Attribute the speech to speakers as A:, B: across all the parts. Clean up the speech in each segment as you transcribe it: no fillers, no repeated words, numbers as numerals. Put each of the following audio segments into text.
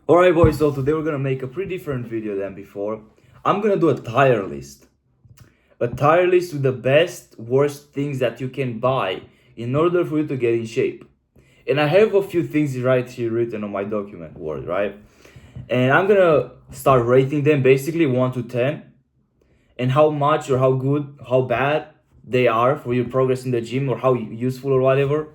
A: Alright boys, so today we're gonna make a pretty different video than before. I'm gonna do a tire list. A tire list with the best, worst things that you can buy in order for you to get in shape. And I have a few things right here written on my document Word, right? And I'm gonna start rating them basically 1 to 10 and how much or how good, how bad they are for your progress in the gym or how useful or whatever.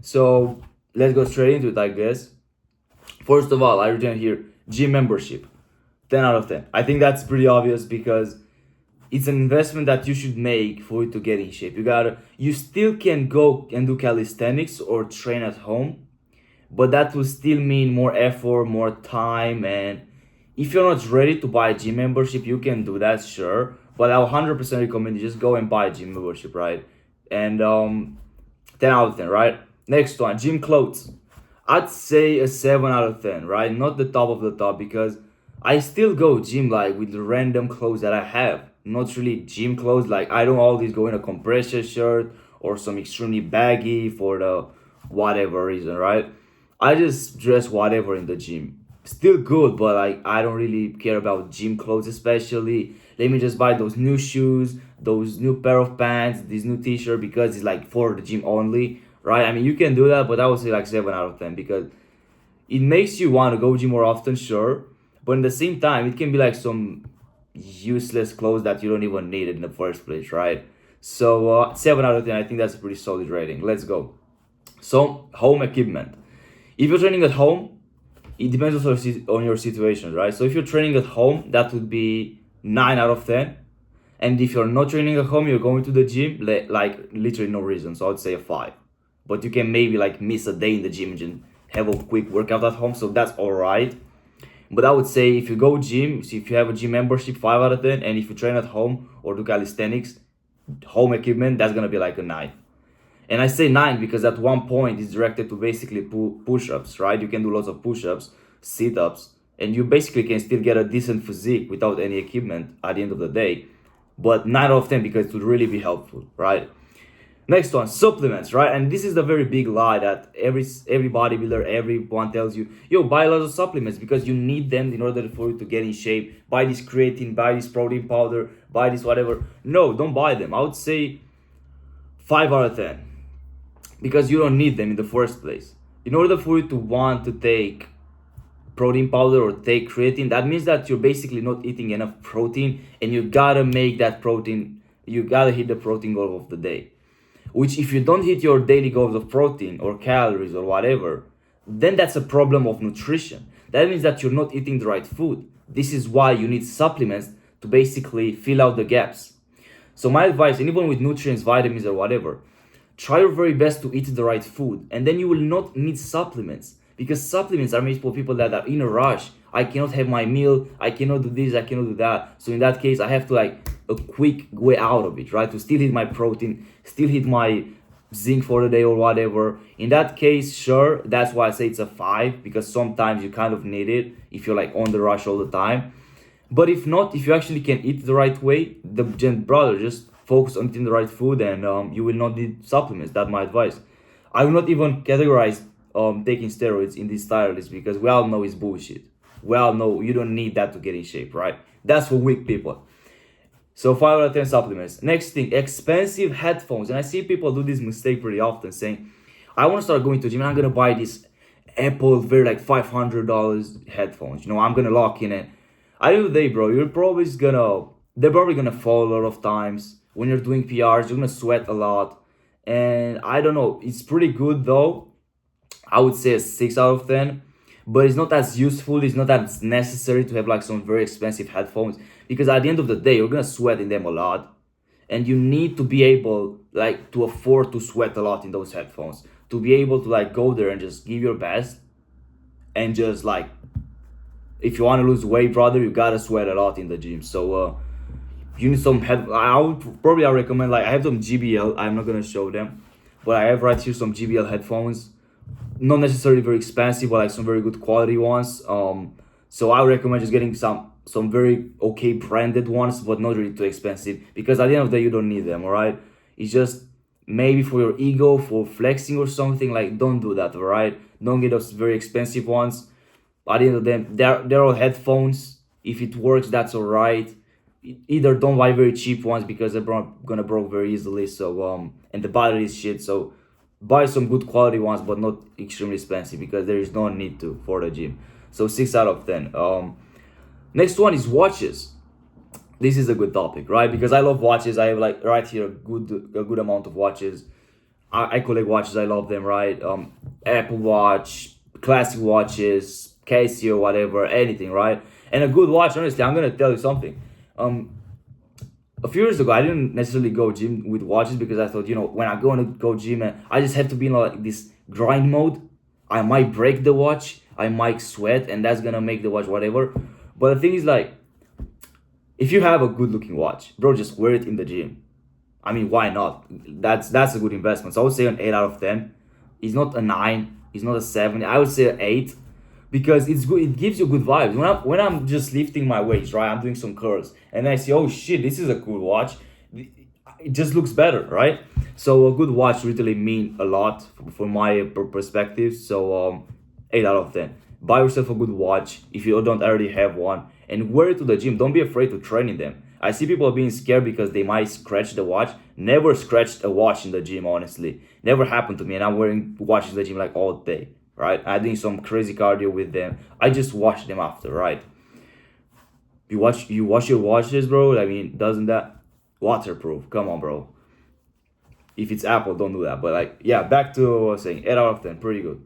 A: So let's go straight into it, I guess. First of all, I written here gym membership, 10 out of 10. I think that's pretty obvious because it's an investment that you should make for you to get in shape. You still can go and do calisthenics or train at home, but that will still mean more effort, more time. And if you're not ready to buy a gym membership, you can do that, sure. But I'll 100% recommend you just go and buy a gym membership, right? And 10 out of 10, right? Next one, gym clothes. I'd say a 7 out of 10, right? Not the top of the top because I still go gym like with the random clothes that I have. Not really gym clothes, like I don't always go in a compression shirt or some extremely baggy for the whatever reason, right? I just dress whatever in the gym. Still good, but like I don't really care about gym clothes especially. Let me just buy those new shoes, those new pair of pants, this new t-shirt because it's like for the gym only, right? I mean, you can do that, but I would say like 7 out of 10 because it makes you want to go gym more often, sure. But at the same time, it can be like some useless clothes that you don't even need in the first place, right? So 7 out of 10, I think that's a pretty solid rating. Let's go. So home equipment. If you're training at home, it depends also on your situation, right? So if you're training at home, that would be 9 out of 10. And if you're not training at home, you're going to the gym, like literally no reason. So I'd say a 5. But you can maybe like miss a day in the gym and have a quick workout at home. So that's all right. But I would say if you go gym, so if you have a gym membership, 5 out of 10. And if you train at home or do calisthenics, home equipment, that's going to be like a 9. And I say 9 because at one point it's directed to basically push-ups, right? You can do lots of push-ups, sit-ups, and you basically can still get a decent physique without any equipment at the end of the day. But 9 out of 10 because it would really be helpful, right? Next one, supplements, right? And this is the very big lie that every bodybuilder, everyone tells you, yo, buy a lot of supplements because you need them in order for you to get in shape. Buy this creatine, buy this protein powder, buy this whatever. No, don't buy them. I would say 5 out of 10 because you don't need them in the first place. In order for you to want to take protein powder or take creatine, that means that you're basically not eating enough protein and you gotta make that protein, you gotta hit the protein goal of the day. Which if you don't hit your daily goals of protein or calories or whatever, then that's a problem of nutrition. That means that you're not eating the right food. This is why you need supplements to basically fill out the gaps. So my advice, anyone with nutrients, vitamins or whatever, try your very best to eat the right food and then you will not need supplements because supplements are made for people that are in a rush. I cannot have my meal, I cannot do this, I cannot do that. So in that case, I have to like a quick way out of it, right? To still hit my protein, still hit my zinc for the day or whatever. In that case, sure, that's why I say it's a 5 because sometimes you kind of need it if you're like on the rush all the time. But if not, if you actually can eat the right way, brother, just focus on eating the right food and you will not need supplements. That's my advice. I will not even categorize taking steroids in this tire list because we all know it's bullshit. We all know you don't need that to get in shape, right? That's for weak people. So 5 out of 10 supplements. Next thing, expensive headphones. And I see people do this mistake pretty often saying, I want to start going to the gym and I'm going to buy this Apple very like $500 headphones. You know, I'm going to lock in it. At the end of the day, bro, they're probably going to fall a lot of times. When you're doing PRs, you're going to sweat a lot. And I don't know, it's pretty good though. I would say a 6 out of 10. But it's not as useful, it's not as necessary to have like some very expensive headphones because at the end of the day, you're gonna sweat in them a lot and you need to be able like to afford to sweat a lot in those headphones to be able to like go there and just give your best and just like if you want to lose weight, brother, you gotta sweat a lot in the gym. So you need some I recommend like I have some GBL, I'm not gonna show them, but I have right here some GBL headphones. Not necessarily very expensive, but like some very good quality ones. So I would recommend just getting some very okay branded ones, but not really too expensive because at the end of the day you don't need them. All right, it's just maybe for your ego, for flexing or something. Like don't do that. All right, don't get those very expensive ones. At the end of them, they're all headphones. If it works, that's all right. Either don't buy very cheap ones because they're gonna broke very easily. So and the battery is shit. So buy some good quality ones, but not extremely expensive because there is no need to for the gym. So 6 out of 10. Next one is watches. This is a good topic, right? Because I love watches. I have like right here a good amount of watches. I collect watches. I love them, right? Apple Watch, classic watches, Casio, whatever, anything, right? And a good watch. Honestly, I'm gonna tell you something. Um, a few years ago, I didn't necessarily go gym with watches because I thought, when I go to go gym, and I just have to be in like this grind mode. I might break the watch, I might sweat, and that's gonna make the watch whatever. But the thing is, like, if you have a good looking watch, bro, just wear it in the gym. I mean, why not? That's a good investment. So I would say an 8 out of 10. It's not a 9. It's not a 7. I would say an 8 because it's good. It gives you good vibes. When I'm just lifting my weights, right? I'm doing some curls, and I see, oh shit, this is a cool watch. It just looks better, right? So a good watch really mean a lot from my perspective. So 8 out of 10. Buy yourself a good watch if you don't already have one, and wear it to the gym. Don't be afraid to train in them. I see people being scared because they might scratch the watch. Never scratched a watch in the gym, honestly. Never happened to me, and I'm wearing watches in the gym like all day, right? I'm doing some crazy cardio with them. I just wash them after, right? You wash your watches, bro. I mean, doesn't that waterproof? Come on, bro. If it's Apple, don't do that. But like, yeah, back to what I was saying. 8 out of 10, pretty good.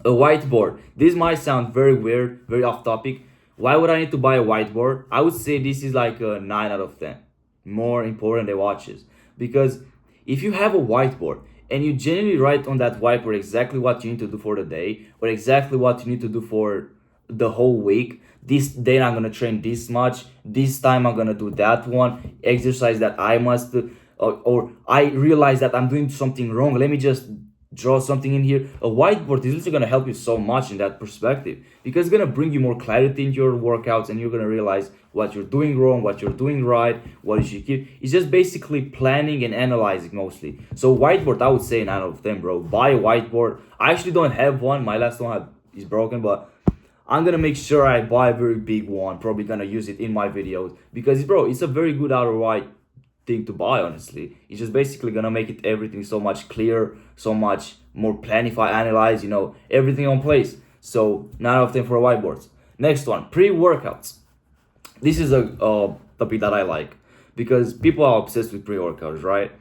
A: A whiteboard. This might sound very weird, very off topic. Why would I need to buy a whiteboard? I would say this is like a 9 out of 10. More important than watches. Because if you have a whiteboard and you genuinely write on that whiteboard exactly what you need to do for the day or exactly what you need to do for the whole week. This day I'm gonna train this much. This time I'm gonna do that one exercise that I must do, or I realize that I'm doing something wrong. Let me just draw something in here. A whiteboard is literally gonna help you so much in that perspective because it's gonna bring you more clarity in your workouts, and you're gonna realize what you're doing wrong, what you're doing right, what you should keep. It's just basically planning and analyzing mostly. So whiteboard, I would say 9 out of 10, bro. Buy a whiteboard. I actually don't have one. My last one is broken, but I'm gonna make sure I buy a very big one. Probably gonna use it in my videos because, bro, it's a very good ROI thing to buy. Honestly, it's just basically gonna make it everything so much clearer, so much more planify, analyze. Everything on place. So 9 out of 10 for whiteboards. Next one, pre-workouts. This is a topic that I like because people are obsessed with pre-workouts, right?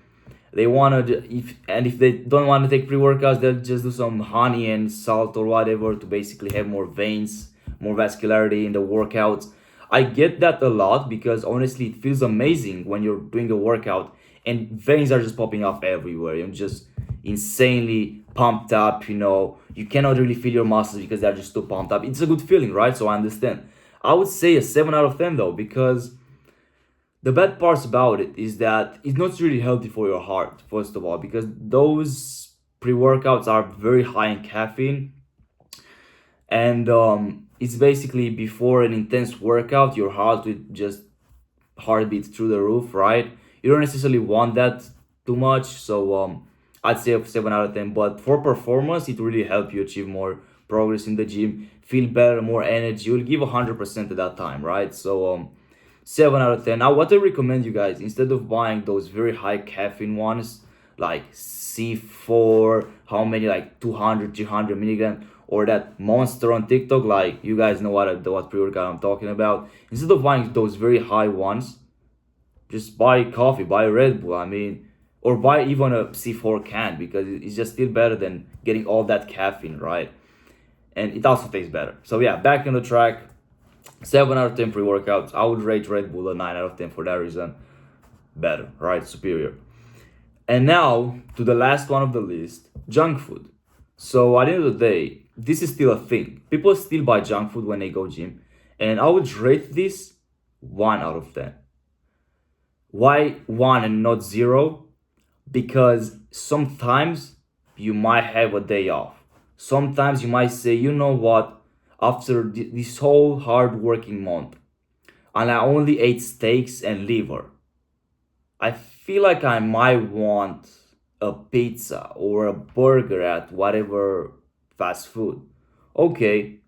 A: They want to, if they don't want to take pre-workouts, they'll just do some honey and salt or whatever to basically have more veins, more vascularity in the workouts. I get that a lot because honestly it feels amazing when you're doing a workout and veins are just popping off everywhere. You're just insanely pumped up. You cannot really feel your muscles because they're just too pumped up. It's a good feeling, right? So I understand. I would say a 7 out of 10 though, because the bad parts about it is that it's not really healthy for your heart, first of all, because those pre-workouts are very high in caffeine, and it's basically before an intense workout, your heart will just heartbeat through the roof, right? You don't necessarily want that too much, so I'd say a 7 out of 10. But for performance, it really helps you achieve more progress in the gym, feel better, more energy. You'll give 100% at that time, right? So 7 out of 10. Now, what I recommend you guys, instead of buying those very high caffeine ones like C4, how many, like 200, 300 milligram, or that monster on TikTok, like you guys know what pre-workout I'm talking about. Instead of buying those very high ones, just buy coffee, buy Red Bull. I mean, or buy even a C4 can because it's just still better than getting all that caffeine, right? And it also tastes better. So yeah, back on the track. 7 out of 10 pre-workouts. I would rate Red Bull a 9 out of 10 for that reason. Better, right? Superior. And now to the last one of the list, junk food. So at the end of the day, this is still a thing. People still buy junk food when they go gym, and I would rate this 1 out of 10. Why 1 and not 0? Because sometimes you might have a day off. Sometimes you might say, you know what, after this whole hard working month, and I only ate steaks and liver, I feel like I might want a pizza or a burger at whatever fast food. Okay,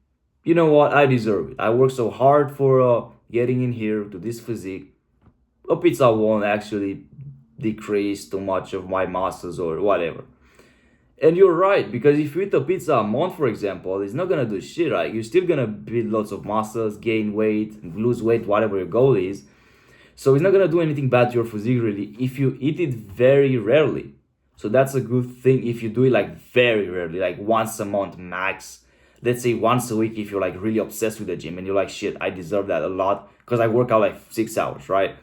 A: you know what? I deserve it. I worked so hard for getting in here to this physique. A pizza won't actually decrease too much of my muscles or whatever. And you're right, because if you eat a pizza a month, for example, it's not gonna do shit, right? You're still gonna build lots of muscles, gain weight, lose weight, whatever your goal is. So it's not gonna do anything bad to your physique really if you eat it very rarely. So that's a good thing if you do it like very rarely, like once a month max. Let's say once a week if you're like really obsessed with the gym and you're like, shit, I deserve that a lot because I work out like 6 hours, right?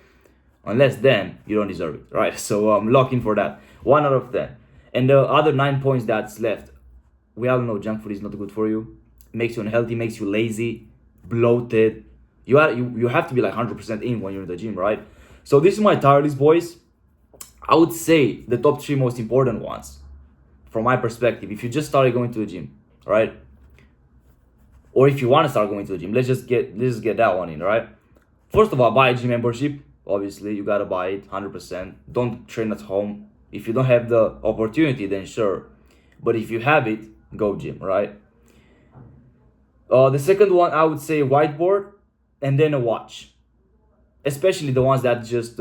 A: Unless then you don't deserve it, right? So lock in for that. 1 out of 10. And the other 9 points that's left, we all know junk food is not good for you. Makes you unhealthy, makes you lazy, bloated. You have to be like 100% in when you're in the gym, right? So this is my tire list, boys. I would say the top three most important ones, from my perspective. If you just started going to the gym, right? Or if you want to start going to the gym, let's just get that one in, right? First of all, buy a gym membership. Obviously, you gotta buy it 100%. Don't train at home. If you don't have the opportunity, then sure. But if you have it, go gym, right? The second one, I would say whiteboard and then a watch. Especially the ones that just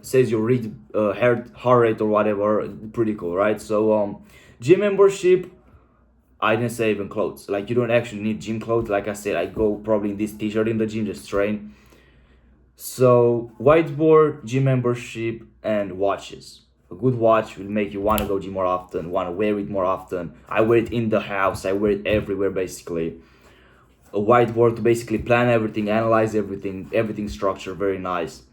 A: says your read heart rate or whatever. Pretty cool, right? So gym membership. I didn't say even clothes. Like you don't actually need gym clothes. Like I said, I go probably in this t-shirt in the gym, just train. So whiteboard, gym membership, and watches. A good watch will make you want to go gym more often, want to wear it more often. I wear it in the house. I wear it everywhere basically. A whiteboard to basically plan everything, analyze everything, everything structured, very nice.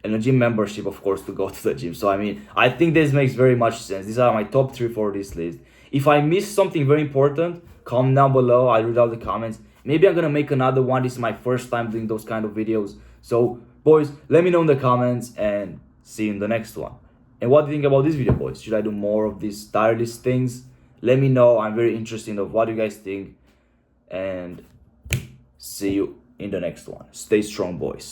A: And a gym membership, of course, to go to the gym. So I mean, I think this makes very much sense. These are my top three for this list. If I miss something very important, comment down below. I'll read out the comments. Maybe I'm gonna make another one. This is my first time doing those kind of videos. So boys, let me know in the comments and see you in the next one. And what do you think about this video, boys? Should I do more of these tireless things? Let me know. I'm very interested in what you guys think. And see you in the next one. Stay strong, boys.